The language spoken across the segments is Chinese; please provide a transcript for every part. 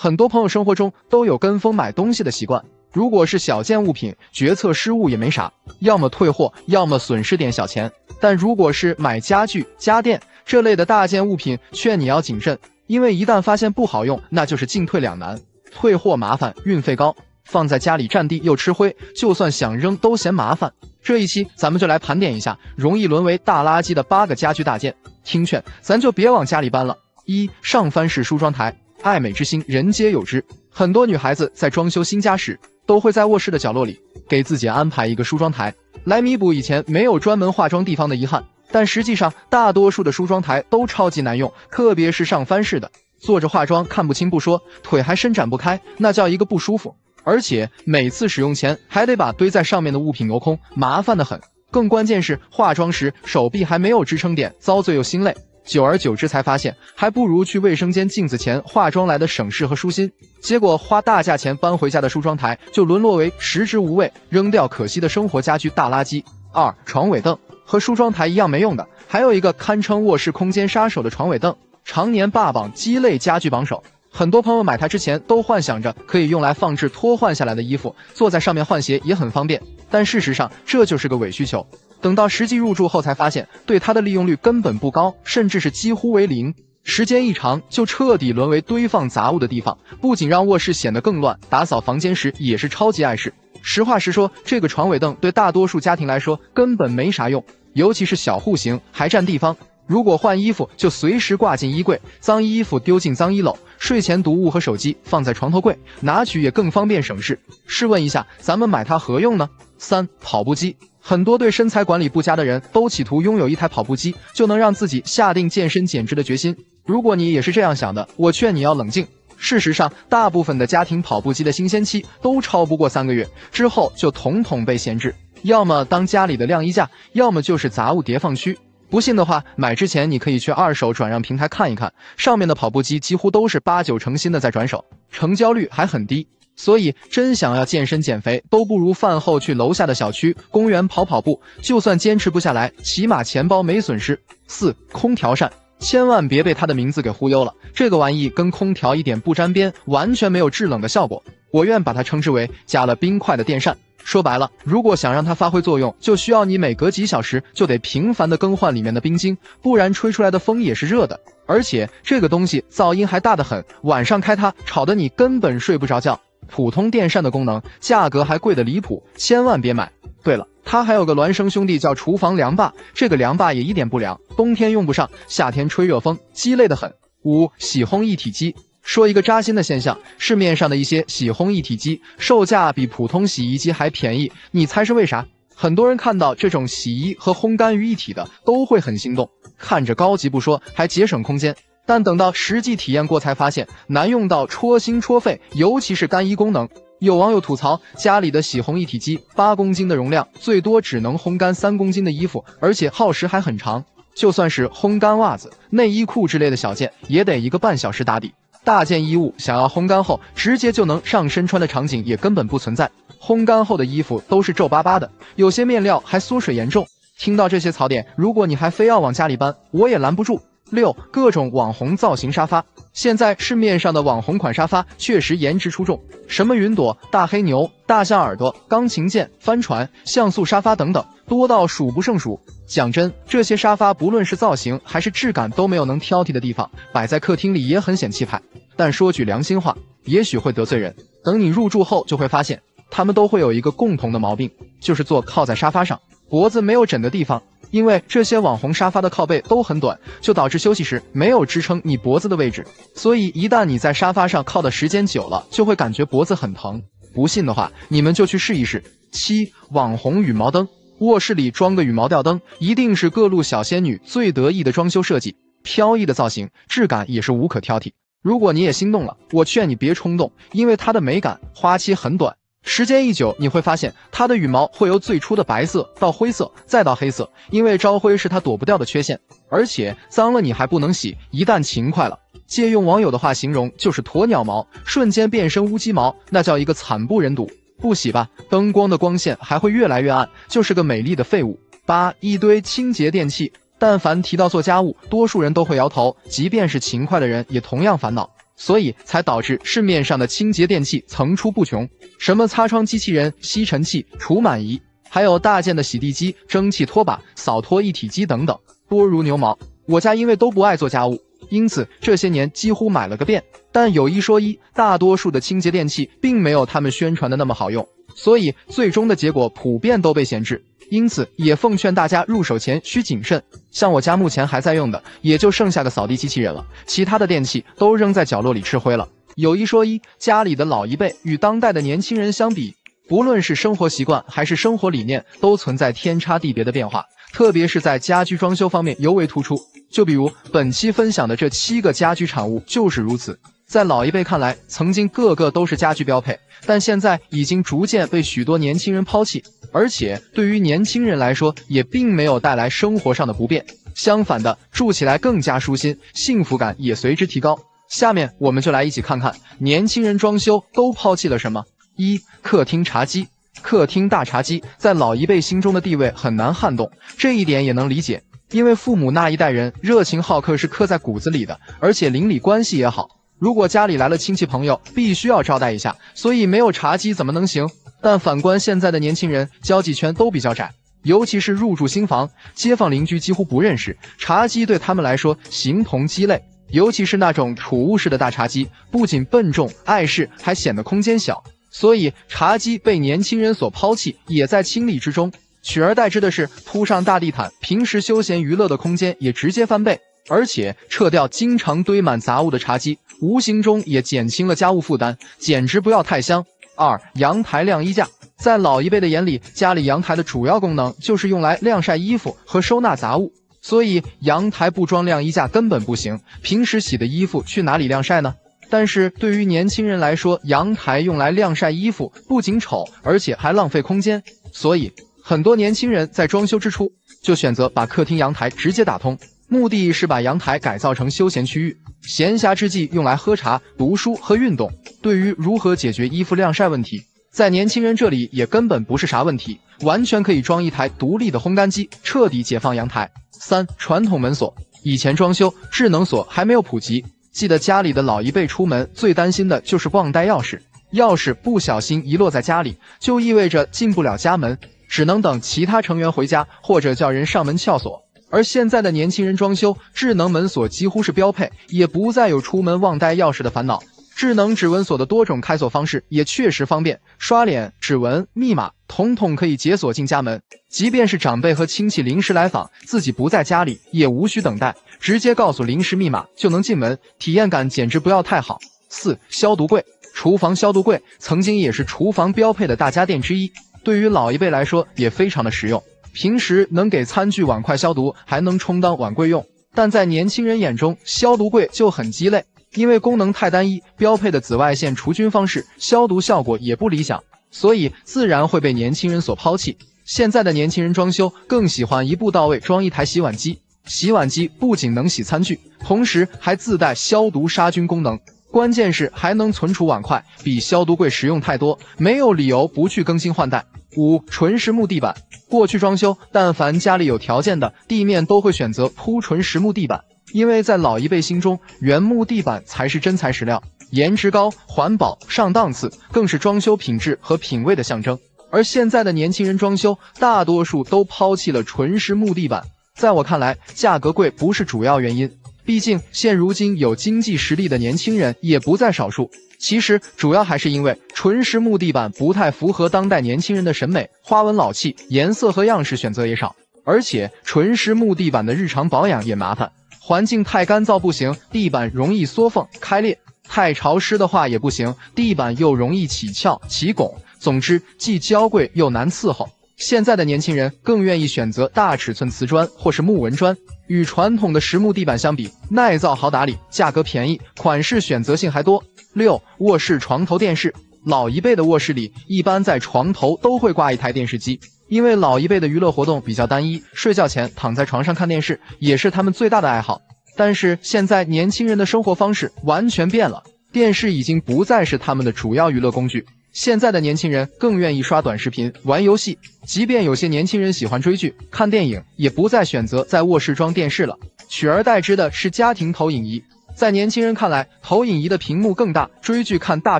很多朋友生活中都有跟风买东西的习惯，如果是小件物品，决策失误也没啥，要么退货，要么损失点小钱。但如果是买家具、家电这类的大件物品，劝你要谨慎，因为一旦发现不好用，那就是进退两难，退货麻烦，运费高，放在家里占地又吃灰，就算想扔都嫌麻烦。这一期咱们就来盘点一下容易沦为大垃圾的8个家居大件，听劝咱就别往家里搬了。1. 上翻式梳妆台，爱美之心人皆有之，很多女孩子在装修新家时，都会在卧室的角落里给自己安排一个梳妆台，来弥补以前没有专门化妆地方的遗憾。但实际上大多数的梳妆台都超级难用，特别是上翻式的，坐着化妆看不清不说，腿还伸展不开，那叫一个不舒服。而且每次使用前还得把堆在上面的物品挪空，麻烦得很。更关键是化妆时手臂还没有支撑点，遭罪又心累。久而久之才发现，还不如去卫生间镜子前化妆来的省事和舒心。结果花大价钱搬回家的梳妆台就沦落为食之无味，扔掉可惜的生活家居大垃圾。2. 床尾凳，和梳妆台一样没用的，还有一个堪称卧室空间杀手的床尾凳，常年霸榜鸡肋家具榜首。很多朋友买它之前都幻想着可以用来放置脱换下来的衣服，坐在上面换鞋也很方便，但事实上这就是个伪需求。等到实际入住后才发现，对它的利用率根本不高，甚至是几乎为零。时间一长，就彻底沦为堆放杂物的地方，不仅让卧室显得更乱，打扫房间时也是超级碍事。实话实说，这个床尾凳对大多数家庭来说根本没啥用，尤其是小户型，还占地方。如果换衣服就随时挂进衣柜，脏衣服丢进脏衣篓，睡前读物和手机放在床头柜，拿取也更方便省事。试问一下，咱们买它何用呢？3. 跑步机，很多对身材管理不佳的人都企图拥有一台跑步机，就能让自己下定健身减脂的决心。如果你也是这样想的，我劝你要冷静。事实上，大部分的家庭跑步机的新鲜期都超不过3个月，之后就统统被闲置，要么当家里的晾衣架，要么就是杂物叠放区。不信的话，买之前你可以去二手转让平台看一看，上面的跑步机几乎都是8、9成新的在转手，成交率还很低。所以真想要健身减肥，都不如饭后去楼下的小区、公园跑跑步，就算坚持不下来，起码钱包没损失。4. 空调扇，千万别被它的名字给忽悠了，这个玩意跟空调一点不沾边，完全没有制冷的效果，我愿把它称之为加了冰块的电扇。说白了，如果想让它发挥作用，就需要你每隔几小时就得频繁的更换里面的冰晶，不然吹出来的风也是热的。而且这个东西噪音还大得很，晚上开它吵得你根本睡不着觉。普通电扇的功能，价格还贵得离谱，千万别买。对了，它还有个孪生兄弟叫厨房凉霸，这个凉霸也一点不凉，冬天用不上，夏天吹热风，鸡肋得很。5. 洗烘一体机，说一个扎心的现象，市面上的一些洗烘一体机售价比普通洗衣机还便宜，你猜是为啥？很多人看到这种洗衣和烘干于一体的都会很心动，看着高级不说，还节省空间。但等到实际体验过才发现，难用到戳心戳肺，尤其是干衣功能。有网友吐槽，家里的洗烘一体机8公斤的容量，最多只能烘干3公斤的衣服，而且耗时还很长。就算是烘干袜子、内衣裤之类的小件，也得1个半小时打底。大件衣物想要烘干后直接就能上身穿的场景也根本不存在，烘干后的衣服都是皱巴巴的，有些面料还缩水严重。听到这些槽点，如果你还非要往家里搬，我也拦不住。6. 各种网红造型沙发，现在市面上的网红款沙发确实颜值出众，什么云朵、大黑牛、大象耳朵、钢琴键、帆船、像素沙发等等，多到数不胜数。讲真，这些沙发不论是造型还是质感都没有能挑剔的地方，摆在客厅里也很显气派。但说句良心话，也许会得罪人，等你入住后就会发现，他们都会有一个共同的毛病，就是坐靠在沙发上，脖子没有枕的地方。因为这些网红沙发的靠背都很短，就导致休息时没有支撑你脖子的位置，所以一旦你在沙发上靠的时间久了，就会感觉脖子很疼。不信的话，你们就去试一试。7. 网红羽毛灯，卧室里装个羽毛吊灯，一定是各路小仙女最得意的装修设计，飘逸的造型，质感也是无可挑剔。如果你也心动了，我劝你别冲动，因为它的美感花期很短。时间一久，你会发现它的羽毛会由最初的白色到灰色，再到黑色，因为招灰是它躲不掉的缺陷。而且脏了你还不能洗，一旦勤快了，借用网友的话形容，就是鸵鸟毛瞬间变身乌鸡毛，那叫一个惨不忍睹。不洗吧，灯光的光线还会越来越暗，就是个美丽的废物。8. 一堆清洁电器，但凡提到做家务，多数人都会摇头，即便是勤快的人也同样烦恼。所以才导致市面上的清洁电器层出不穷，什么擦窗机器人、吸尘器、除螨仪，还有大件的洗地机、蒸汽拖把、扫拖一体机等等，多如牛毛。我家因为都不爱做家务，因此这些年几乎买了个遍。但有一说一，大多数的清洁电器并没有他们宣传的那么好用，所以最终的结果普遍都被闲置。因此也奉劝大家入手前需谨慎。像我家目前还在用的，也就剩下个扫地机器人了，其他的电器都扔在角落里吃灰了。有一说一，家里的老一辈与当代的年轻人相比，不论是生活习惯还是生活理念，都存在天差地别的变化，特别是在家居装修方面尤为突出。就比如本期分享的这7个家居产物就是如此。在老一辈看来，曾经个个都是家居标配，但现在已经逐渐被许多年轻人抛弃，而且对于年轻人来说也并没有带来生活上的不便，相反的，住起来更加舒心，幸福感也随之提高。下面我们就来一起看看年轻人装修都抛弃了什么。1. 客厅茶几。客厅大茶几在老一辈心中的地位很难撼动，这一点也能理解，因为父母那一代人热情好客是刻在骨子里的，而且邻里关系也好，如果家里来了亲戚朋友，必须要招待一下，所以没有茶几怎么能行？但反观现在的年轻人，交际圈都比较窄，尤其是入住新房，街坊邻居几乎不认识，茶几对他们来说形同鸡肋。尤其是那种储物式的大茶几，不仅笨重碍事，还显得空间小，所以茶几被年轻人所抛弃，也在情理之中。取而代之的是铺上大地毯，平时休闲娱乐的空间也直接翻倍。而且撤掉经常堆满杂物的茶几，无形中也减轻了家务负担，简直不要太香。2. 阳台晾衣架。在老一辈的眼里，家里阳台的主要功能就是用来晾晒衣服和收纳杂物，所以阳台不装晾衣架根本不行，平时洗的衣服去哪里晾晒呢？但是对于年轻人来说，阳台用来晾晒衣服不仅丑，而且还浪费空间，所以很多年轻人在装修之初就选择把客厅阳台直接打通，目的是把阳台改造成休闲区域，闲暇之际用来喝茶、读书和运动。对于如何解决衣服晾晒问题，在年轻人这里也根本不是啥问题，完全可以装一台独立的烘干机，彻底解放阳台。3. 传统门锁。以前装修智能锁还没有普及，记得家里的老一辈出门最担心的就是忘带钥匙，钥匙不小心遗落在家里，就意味着进不了家门，只能等其他成员回家，或者叫人上门撬锁。而现在的年轻人装修，智能门锁几乎是标配，也不再有出门忘带钥匙的烦恼。智能指纹锁的多种开锁方式也确实方便，刷脸、指纹、密码统统可以解锁进家门。即便是长辈和亲戚临时来访，自己不在家里，也无需等待，直接告诉临时密码就能进门，体验感简直不要太好。4. 消毒柜。厨房消毒柜曾经也是厨房标配的大家电之一，对于老一辈来说也非常的实用，平时能给餐具碗筷消毒，还能充当碗柜用。但在年轻人眼中，消毒柜就很鸡肋，因为功能太单一，标配的紫外线除菌方式消毒效果也不理想，所以自然会被年轻人所抛弃。现在的年轻人装修更喜欢一步到位装一台洗碗机，洗碗机不仅能洗餐具，同时还自带消毒杀菌功能，关键是还能存储碗筷，比消毒柜实用太多，没有理由不去更新换代。5. 纯实木地板。过去装修，但凡家里有条件的，地面都会选择铺纯实木地板，因为在老一辈心中，原木地板才是真材实料，颜值高、环保、上档次，更是装修品质和品味的象征。而现在的年轻人装修，大多数都抛弃了纯实木地板，在我看来，价格贵不是主要原因，毕竟现如今有经济实力的年轻人也不在少数。其实主要还是因为纯实木地板不太符合当代年轻人的审美，花纹老气，颜色和样式选择也少，而且纯实木地板的日常保养也麻烦，环境太干燥不行，地板容易缩缝开裂，太潮湿的话也不行，地板又容易起翘起拱，总之既娇贵又难伺候。现在的年轻人更愿意选择大尺寸瓷砖或是木纹砖，与传统的实木地板相比，耐造好打理，价格便宜，款式选择性还多。6. 卧室床头电视。老一辈的卧室里一般在床头都会挂一台电视机，因为老一辈的娱乐活动比较单一，睡觉前躺在床上看电视也是他们最大的爱好。但是现在年轻人的生活方式完全变了，电视已经不再是他们的主要娱乐工具，现在的年轻人更愿意刷短视频、玩游戏，即便有些年轻人喜欢追剧、看电影，也不再选择在卧室装电视了，取而代之的是家庭投影仪。在年轻人看来，投影仪的屏幕更大，追剧看大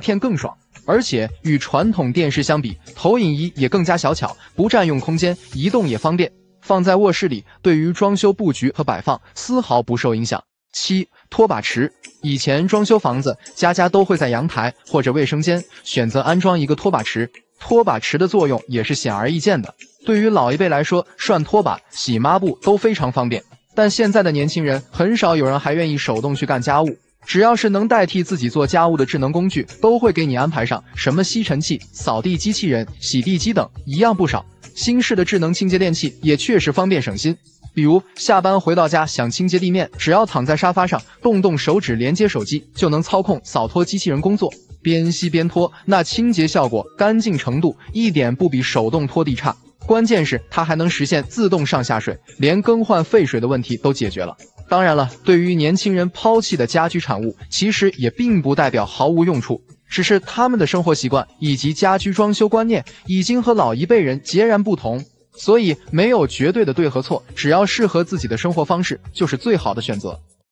片更爽。而且与传统电视相比，投影仪也更加小巧，不占用空间，移动也方便，放在卧室里，对于装修布局和摆放丝毫不受影响。7. 拖把池。以前装修房子，家家都会在阳台或者卫生间选择安装一个拖把池，拖把池的作用也是显而易见的。对于老一辈来说，涮拖把、洗抹布都非常方便。但现在的年轻人很少有人还愿意手动去干家务，只要是能代替自己做家务的智能工具，都会给你安排上，什么吸尘器、扫地机器人、洗地机等，一样不少。新式的智能清洁电器也确实方便省心，比如下班回到家想清洁地面，只要躺在沙发上，动手指连接手机，就能操控扫拖机器人工作，边吸边拖，那清洁效果、干净程度一点不比手动拖地差。关键是它还能实现自动上下水，连更换废水的问题都解决了。当然了，对于年轻人抛弃的家居产物，其实也并不代表毫无用处，只是他们的生活习惯以及家居装修观念已经和老一辈人截然不同，所以没有绝对的对和错，只要适合自己的生活方式，就是最好的选择。